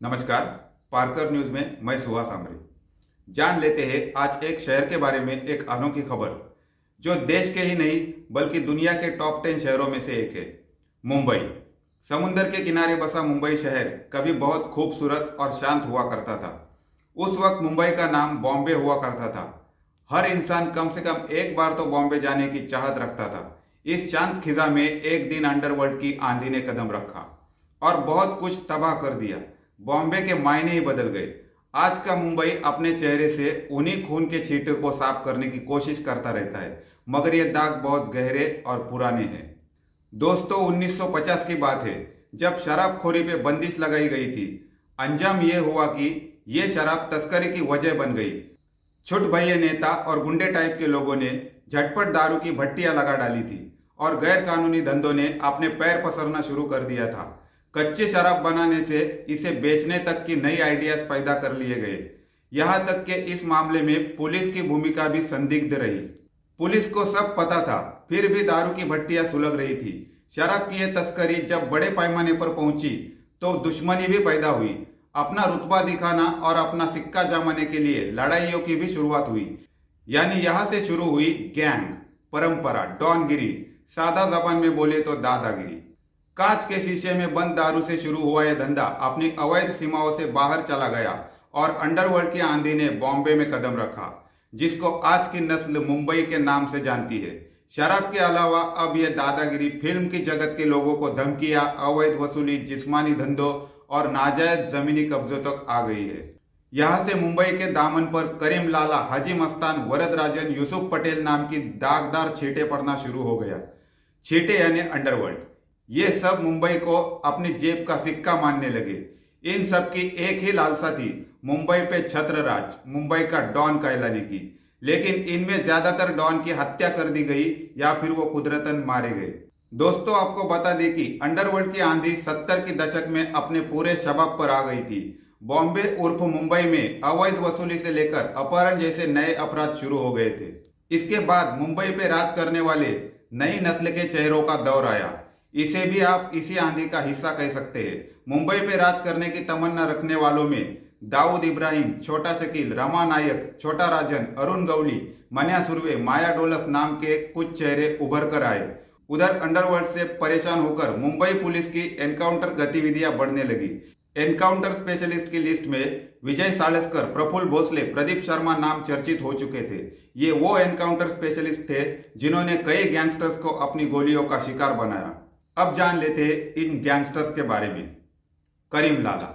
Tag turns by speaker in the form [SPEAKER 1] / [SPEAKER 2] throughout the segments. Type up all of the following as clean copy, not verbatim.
[SPEAKER 1] नमस्कार। पारकर न्यूज में मैं सुहास आमरे। जान लेते हैं आज एक शहर के बारे में, एक अनोखी खबर जो देश के ही नहीं बल्कि दुनिया के टॉप 10 शहरों में से एक है। मुंबई। समुंदर के किनारे बसा मुंबई शहर कभी बहुत खूबसूरत और शांत हुआ करता था। उस वक्त मुंबई का नाम बॉम्बे हुआ करता था। हर इंसान कम से कम एक बार तो बॉम्बे जाने की चाहत रखता था। इस शांत खिजा में एक दिन अंडरवर्ल्ड की आंधी ने कदम रखा और बहुत कुछ तबाह कर दिया। बॉम्बे के मायने ही बदल गए। आज का मुंबई अपने चेहरे से उन्हीं खून के छींटे को साफ करने की कोशिश करता रहता है, मगर ये दाग बहुत गहरे और पुराने हैं। दोस्तों, 1950 की बात है, जब शराबखोरी पे बंदिश लगाई गई थी। अंजाम यह हुआ कि ये शराब तस्करी की वजह बन गई। छुट भैये नेता और गुंडे टाइप के लोगों ने झटपट दारू की भट्टियां लगा डाली थी और गैर कानूनी धंधों ने अपने पैर पसरना शुरू कर दिया था। कच्चे शराब बनाने से इसे बेचने तक की नई आइडियाज पैदा कर लिए गए। यहाँ तक कि इस मामले में पुलिस की भूमिका भी संदिग्ध रही। पुलिस को सब पता था, फिर भी दारू की भट्टियां सुलग रही थी। शराब की यह तस्करी जब बड़े पैमाने पर पहुंची तो दुश्मनी भी पैदा हुई। अपना रुतबा दिखाना और अपना सिक्का जमाने के लिए लड़ाइयों की भी शुरुआत हुई। यानी यहां से शुरू हुई गैंग, परंपरा, डॉनगिरी, सादा जबान में बोले तो दादागिरी। कांच के शीशे में बंद दारू से शुरू हुआ यह धंधा अपनी अवैध सीमाओं से बाहर चला गया और अंडरवर्ल्ड की आंधी ने बॉम्बे में कदम रखा, जिसको आज की नस्ल मुंबई के नाम से जानती है। शराब के अलावा अब यह दादागिरी फिल्म की जगत के लोगों को धमकियां, अवैध वसूली, जिस्मानी धंधों और नाजायज जमीनी कब्जों तक आ गई है। यहाँ से मुंबई के दामन पर करीम लाला, हाजी मस्तान, वरदराजन, यूसुफ पटेल नाम की दागदार छींटे पड़ना शुरू हो गया। छींटे यानी अंडरवर्ल्ड। ये सब मुंबई को अपनी जेब का सिक्का मानने लगे। इन सब की एक ही लालसा थी, मुंबई पे छत्र राज, मुंबई का डॉन कहलाने की। लेकिन इनमें ज्यादातर डॉन की हत्या कर दी गई या फिर वो कुदरतन मारे गए। दोस्तों, आपको बता दें कि अंडरवर्ल्ड की आंधी 70 के दशक में अपने पूरे शबाब पर आ गई थी। बॉम्बे उर्फ मुंबई में अवैध वसूली से लेकर अपहरण जैसे नए अपराध शुरू हो गए थे। इसके बाद मुंबई पे राज करने वाले नई नस्ल के चेहरों का दौर आया। इसे भी आप इसी आंधी का हिस्सा कह सकते हैं। मुंबई पे राज करने की तमन्ना रखने वालों में दाऊद इब्राहिम, छोटा शकील, रमा नायक, छोटा राजन, अरुण गवली, मन्या सुर्वे, माया डोलस नाम के कुछ चेहरे उभर कर आए। उधर अंडरवर्ल्ड से परेशान होकर मुंबई पुलिस की एनकाउंटर गतिविधियां बढ़ने लगी। एनकाउंटर स्पेशलिस्ट की लिस्ट में विजय साळस्कर, प्रफुल्ल भोसले, प्रदीप शर्मा नाम चर्चित हो चुके थे। ये वो एनकाउंटर स्पेशलिस्ट थे जिन्होंने कई गैंगस्टर्स को अपनी गोलियों का शिकार बनाया। अब जान लेते हैं इन गैंगस्टर्स के बारे में। करीम लाला।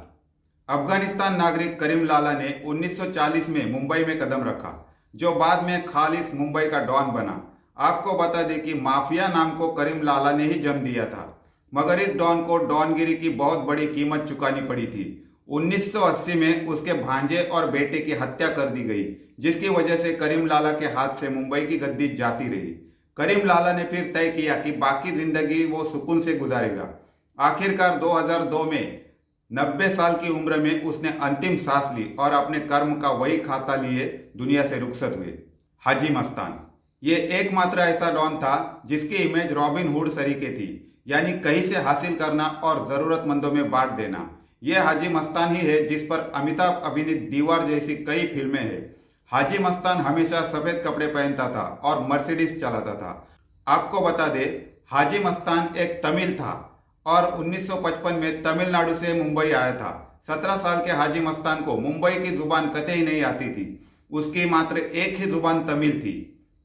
[SPEAKER 1] अफगानिस्तान नागरिक करीम लाला ने 1940 में मुंबई में कदम रखा, जो बाद में खालिस मुंबई का डॉन बना। आपको बता दें कि माफिया नाम को करीम लाला ने ही जन्म दिया था, मगर इस डॉन को डॉनगिरी की बहुत बड़ी कीमत चुकानी पड़ी थी। 1980 में उसके भांजे और बेटे की हत्या कर दी गई, जिसकी वजह से करीम लाला के हाथ से मुंबई की गद्दी जाती रही। करीम लाला ने फिर तय किया कि बाकी जिंदगी वो सुकून से गुजारेगा। आखिरकार 2002 में 90 साल की उम्र में उसने अंतिम सांस ली और अपने कर्म का वही खाता लिए दुनिया से रुखसत हुए। हाजी मस्तान। ये एकमात्र ऐसा डॉन था जिसकी इमेज रॉबिन हुड सरीके थी, यानी कहीं से हासिल करना और जरूरतमंदों में बांट देना। यह हाजी मस्तान ही है जिस पर अमिताभ अभिनीत दीवार जैसी कई फिल्में हैं। हाजी मस्तान हमेशा सफेद कपड़े पहनता था और मर्सिडीज चलाता था। आपको बता दे, हाजी मस्तान एक तमिल था और 1955 में तमिलनाडु से मुंबई आया था। 17 साल के हाजी मस्तान को मुंबई की जुबान कतई नहीं आती थी। उसकी मात्र एक ही जुबान तमिल थी।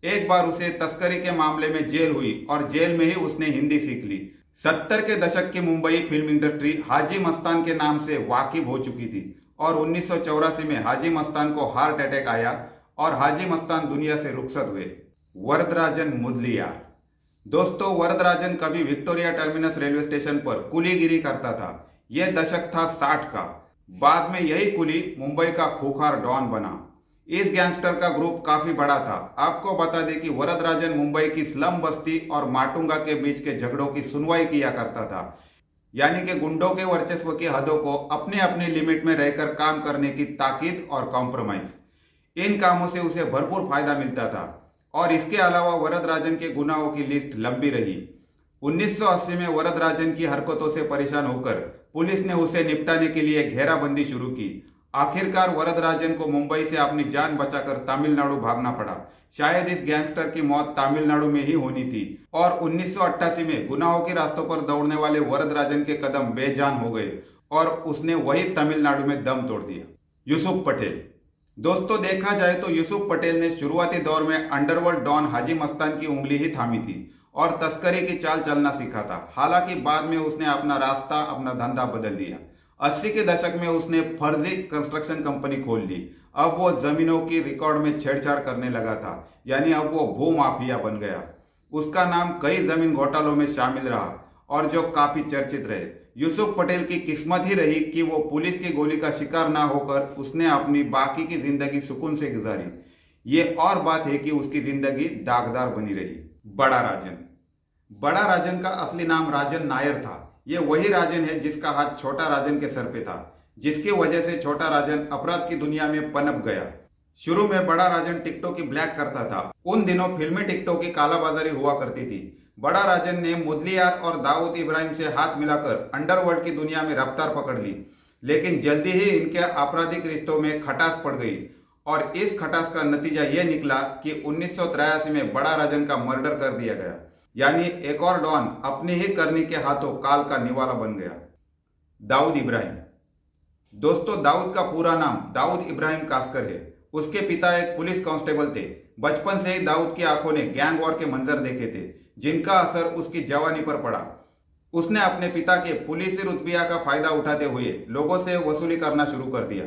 [SPEAKER 1] एक बार उसे तस्करी के मामले में जेल हुई और जेल में ही उसने हिंदी सीख ली। 70 के दशक की मुंबई फिल्म इंडस्ट्री हाजी मस्तान के नाम से वाकिफ हो चुकी थी और 1984 में हाजी मस्तान को हार्ट अटैक आया और हाजी मस्तान दुनिया से रुखसत हुए। वरदराजन मुदलियार। दोस्तों, वरदराजन कभी विक्टोरिया टर्मिनस रेलवे स्टेशन पर कुलीगिरी करता था। यह दशक था 60 का। बाद में यही कुली मुंबई का खूंखार डॉन बना। इस गैंगस्टर का ग्रुप काफी बड़ा था। आपको बता दें कि वरदराजन मुंबई की स्लम बस्ती और माटुंगा के बीच के झगड़ों की सुनवाई किया करता था, यानी कि गुंडों के वर्चस्व की हदों को अपने अपनी लिमिट में रहकर काम करने की ताकीद और कॉम्प्रोमाइज। इन कामों से उसे भरपूर फायदा मिलता था और इसके अलावा वरदराजन के गुनाहों की लिस्ट लंबी रही। 1980 में वरदराजन की हरकतों से परेशान होकर पुलिस ने उसे निपटाने के लिए घेराबंदी शुरू की। आखिरकार वरदराजन को मुंबई से अपनी जान बचाकर तमिलनाडु भागना पड़ा। शायद इस गैंगस्टर की मौत तमिलनाडु में ही होनी थी और 1988 में गुनाहों के रास्तों पर दौड़ने वाले वरदराजन के कदम बेजान हो गए और उसने वही तमिलनाडु में दम तोड़ दिया। यूसुफ पटेल। दोस्तों, देखा जाए तो यूसुफ पटेल ने शुरुआती दौर में अंडरवर्ल्ड डॉन हाजी मस्तान की उंगली ही थामी थी और तस्करी की चाल चलना सीखा था। हालांकि बाद में उसने अपना रास्ता, अपना धंधा बदल दिया। 80 के दशक में उसने फर्जी कंस्ट्रक्शन कंपनी खोल ली। अब वो जमीनों की रिकॉर्ड में छेड़छाड़ करने लगा था, यानी अब वो भू माफिया बन गया। उसका नाम कई जमीन घोटालों में शामिल रहा और जो काफी चर्चित रहे। यूसुफ पटेल की किस्मत ही रही कि वो पुलिस की गोली का शिकार ना होकर उसने अपनी बाकी की जिंदगी सुकून से गुजारी। ये और बात है कि उसकी जिंदगी दागदार बनी रही। बड़ा राजन। बड़ा राजन का असली नाम राजन नायर था। ये वही राजन है जिसका हाथ छोटा राजन के सर पे था, जिसकी वजह से छोटा राजन अपराध की दुनिया में पनप गया। शुरू में बड़ा राजन टिकटों की ब्लैक करता था। उन दिनों फिल्मी टिकटों की कालाबाजारी हुआ करती थी। बड़ा राजन ने मुदलियार और दाऊद इब्राहिम से हाथ मिलाकर अंडरवर्ल्ड की दुनिया में रफ्तार पकड़ ली, लेकिन जल्दी ही इनके आपराधिक रिश्तों में खटास पड़ गई और इस खटास का नतीजा यह निकला कि 1983 में बड़ा राजन का मर्डर कर दिया गया, यानी एक और डॉन अपनी ही करनी के हाथों काल का निवाला बन गया। दाऊद इब्राहिम। दोस्तों, दाऊद का पूरा नाम दाऊद इब्राहिम कास्कर है। उसके पिता एक पुलिस कांस्टेबल थे। बचपन से ही दाऊद की आंखों ने गैंग वॉर के मंजर देखे थे, जिनका असर उसकी जवानी पर पड़ा। उसने अपने पिता के पुलिस रुतबिया का फायदा उठाते हुए लोगों से वसूली करना शुरू कर दिया।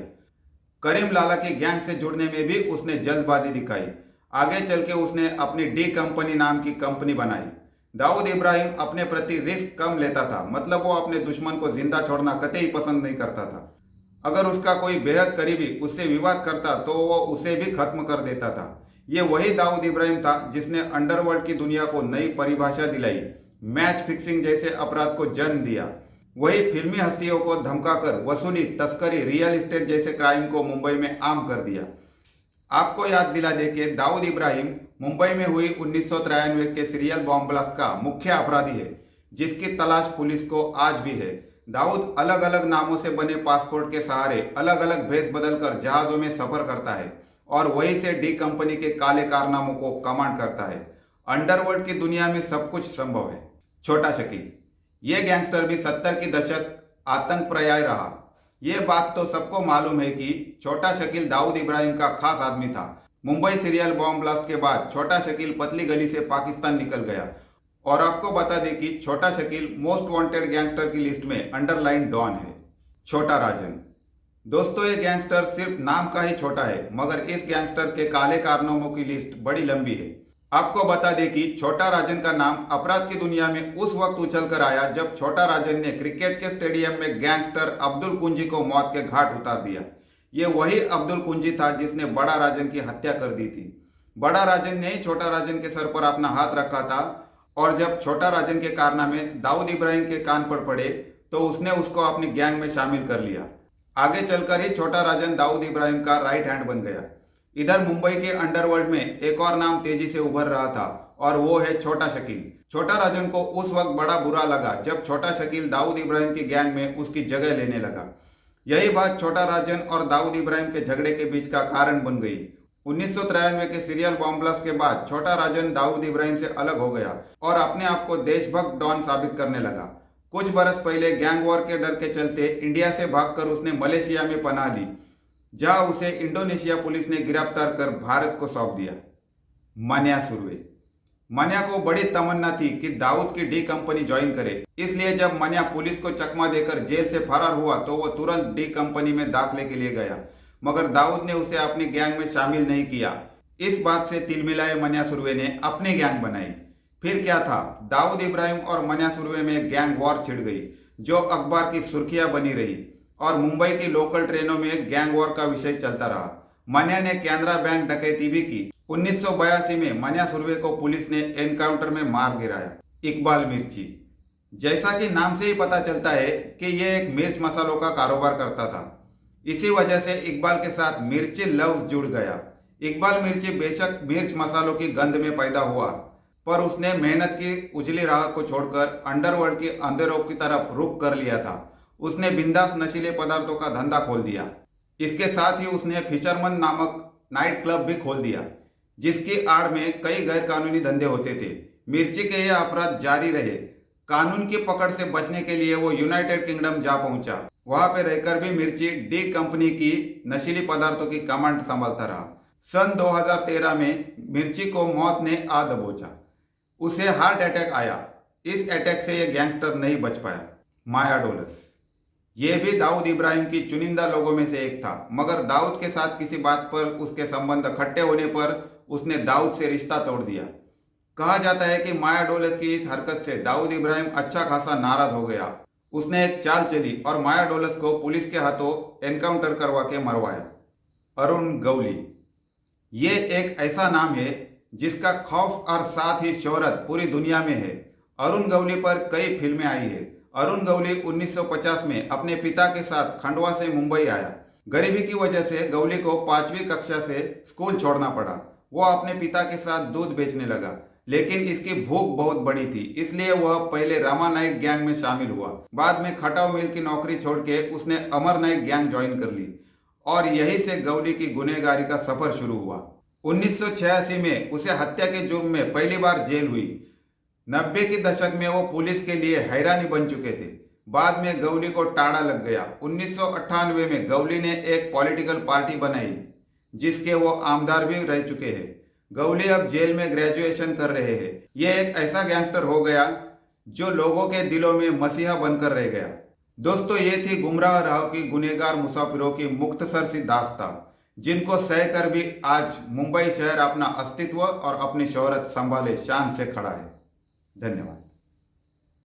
[SPEAKER 1] करीम लाला की गैंग से जुड़ने में भी उसने जल्दबाजी दिखाई। आगे चल के उसने अपनी डी कंपनी नाम की कंपनी बनाई। दाऊद इब्राहिम अपने प्रति रिस्क कम लेता था, मतलब वो अपने दुश्मन को जिंदा छोड़ना कतई पसंद नहीं करता था। अगर उसका कोई बेहद करीबी उससे विवाद करता तो वो उसे भी खत्म कर देता था। ये वही दाऊद इब्राहिम था जिसने अंडरवर्ल्ड की दुनिया को नई परिभाषा दिलाई, मैच फिक्सिंग जैसे अपराध को जन्म दिया। वही फिल्मी हस्तियों को धमकाकर वसूली, तस्करी, रियल एस्टेट जैसे क्राइम को मुंबई में आम कर दिया। आपको याद दिला दे कि दाऊद इब्राहिम मुंबई में हुई 1993 के सीरियल बॉम्ब ब्लास्ट का मुख्य अपराधी है, जिसकी तलाश पुलिस को आज भी है। दाऊद अलग अलग नामों से बने पासपोर्ट के सहारे अलग अलग भेष बदलकर जहाजों में सफर करता है और वहीं से डी कंपनी के काले कारनामों को कमांड करता है। अंडरवर्ल्ड की दुनिया में सब कुछ संभव है। छोटा शकील। ये गैंगस्टर भी 70 की दशक आतंक पर्याय रहा। ये बात तो सबको मालूम है कि छोटा शकील दाऊद इब्राहिम का खास आदमी था। मुंबई सीरियल बॉम्ब ब्लास्ट के बाद छोटा शकील पतली गली से पाकिस्तान निकल गया और आपको बता दें कि छोटा शकील मोस्ट वांटेड गैंगस्टर की लिस्ट में अंडरलाइन डॉन है। छोटा राजन। दोस्तों, ये गैंगस्टर सिर्फ नाम का ही छोटा है, मगर इस गैंगस्टर के काले कारनामों की लिस्ट बड़ी लंबी है। आपको बता दें कि छोटा राजन का नाम अपराध की दुनिया में उस वक्त उछल कर आया जब छोटा राजन ने क्रिकेट के स्टेडियम में गैंगस्टर अब्दुल कुंजी को मौत के घाट उतार दिया। ये वही अब्दुल कुंजी था जिसने बड़ा राजन की हत्या कर दी थी। बड़ा राजन ने ही छोटा राजन के सर पर अपना हाथ रखा था और जब छोटा राजन के कारनामे दाऊद इब्राहिम के कान पर पड़े तो उसने उसको अपनी गैंग में शामिल कर लिया। आगे चलकर ही छोटा राजन दाऊद इब्राहिम का राइट हैंड बन गया। इधर मुंबई के अंडरवर्ल्ड में एक और नाम तेजी से उभर रहा था और वो है छोटा शकील। छोटा राजन को उस वक्त बड़ा बुरा लगा जब छोटा शकील दाऊद इब्राहिम की गैंग में उसकी जगह लेने लगा। यही बात छोटा राजन और दाऊद इब्राहिम के झगड़े के बीच का कारण बन गई। 1993 के सीरियल बॉम्ब ब्लास्ट के बाद छोटा राजन दाऊद इब्राहिम से अलग हो गया और अपने आप को देशभक्त डॉन साबित करने लगा। कुछ बरस पहले गैंग वॉर के डर के चलते इंडिया से भागकर उसने मलेशिया में पनाह ली, जहां उसे इंडोनेशिया पुलिस ने गिरफ्तार कर भारत को सौंप दिया। मान्या सुर्वे। मान्या को बड़ी तमन्ना थी कि दाऊद की डी कंपनी ज्वाइन करे, इसलिए जब मान्या पुलिस को चकमा देकर जेल से फरार हुआ तो वो तुरंत डी कंपनी में दाखिले के लिए गया, मगर दाऊद ने उसे अपनी गैंग में शामिल नहीं किया। इस बात से तिलमिलाए मान्या सुर्वे ने अपनी गैंग बनाई। फिर क्या था, दाऊद इब्राहिम और मान्या सुर्वे में गैंग वॉर छिड़ गई, जो अखबार की सुर्खियां बनी रही और मुंबई की लोकल ट्रेनों में गैंग वॉर का विषय चलता रहा। मान्या ने कैनरा बैंक डकैती भी की। 1982 में मान्या सुर्वे को पुलिस ने एनकाउंटर में मार गिराया। इकबाल मिर्ची। जैसा कि नाम से ही पता चलता है कि यह एक मिर्च मसालों का कारोबार करता था, इसी वजह से इकबाल के साथ मिर्ची लफ्ज जुड़ गया। इकबाल मिर्ची बेशक मिर्च मसालों की गंध में पैदा हुआ, पर उसने मेहनत की उजली राह को छोड़कर अंडरवर्ल्ड के अंधेरों की तरफ रुख कर लिया था उसने बिंदास नशीले पदार्थों का धंधा खोल दिया। इसके साथ ही उसने फिशरमैन नामक नाइट क्लब भी खोल दिया, जिसकी आड़ में कई गैर कानूनी धंधे होते थे। मिर्ची के ये अपराध जारी रहे। कानून की पकड़ से बचने के लिए वो यूनाइटेड किंगडम जा पहुंचा। वहां पे रहकर भी मिर्ची डी कंपनी की नशीली पदार्थों की कमांड संभालता रहा। सन 2013 में मिर्ची को मौत ने आ दबोचा। उसे हार्ट अटैक आया। इस अटैक से यह गैंगस्टर नहीं बच पाया। माया डोलस ये भी दाऊद इब्राहिम की चुनिंदा लोगों में से एक था, मगर दाऊद के साथ किसी बात पर उसके संबंध खट्टे होने पर उसने दाऊद से रिश्ता तोड़ दिया। कहा जाता है कि माया डोलस की इस हरकत से दाऊद इब्राहिम अच्छा खासा नाराज हो गया। उसने एक चाल चली और माया डोलस को पुलिस के हाथों एनकाउंटर करवा के मरवाया। अरुण गौली ये एक ऐसा नाम है जिसका खौफ और साथ ही शोहरत पूरी दुनिया में है। अरुण गौली पर कई फिल्में आई है। अरुण गौली 1950 में अपने पिता के साथ खंडवा से मुंबई आया। गरीबी की वजह से गौली को 5वीं कक्षा से स्कूल छोड़ना पड़ा। वो अपने पिता के साथ दूध बेचने लगा, लेकिन इसकी भूख बहुत बड़ी थी, इसलिए वह पहले रामा नाइक गैंग में शामिल हुआ। बाद में खटाव मिल की नौकरी छोड़ के उसने अमर नाइक गैंग ज्वाइन कर ली और यहीं से गौली की गुनहगारी का सफर शुरू हुआ। 1986 में उसे हत्या के जुर्म में पहली बार जेल हुई। 90 के दशक में वो पुलिस के लिए हैरानी बन चुके थे। बाद में गौली को टाड़ा लग गया। 1998 में गौली ने एक पॉलिटिकल पार्टी बनाई जिसके वो आमदार भी रह चुके हैं। गौली अब जेल में ग्रेजुएशन कर रहे हैं। ये एक ऐसा गैंगस्टर हो गया जो लोगों के दिलों में मसीहा बनकर रह गया। दोस्तों, ये थी गुमराह राह की गुनहगार मुसाफिरों की मुख्तसर सी दास्तां, जिनको सहकर भी आज मुंबई शहर अपना अस्तित्व और अपनी शोहरत संभाले शान से खड़ा है। धन्यवाद।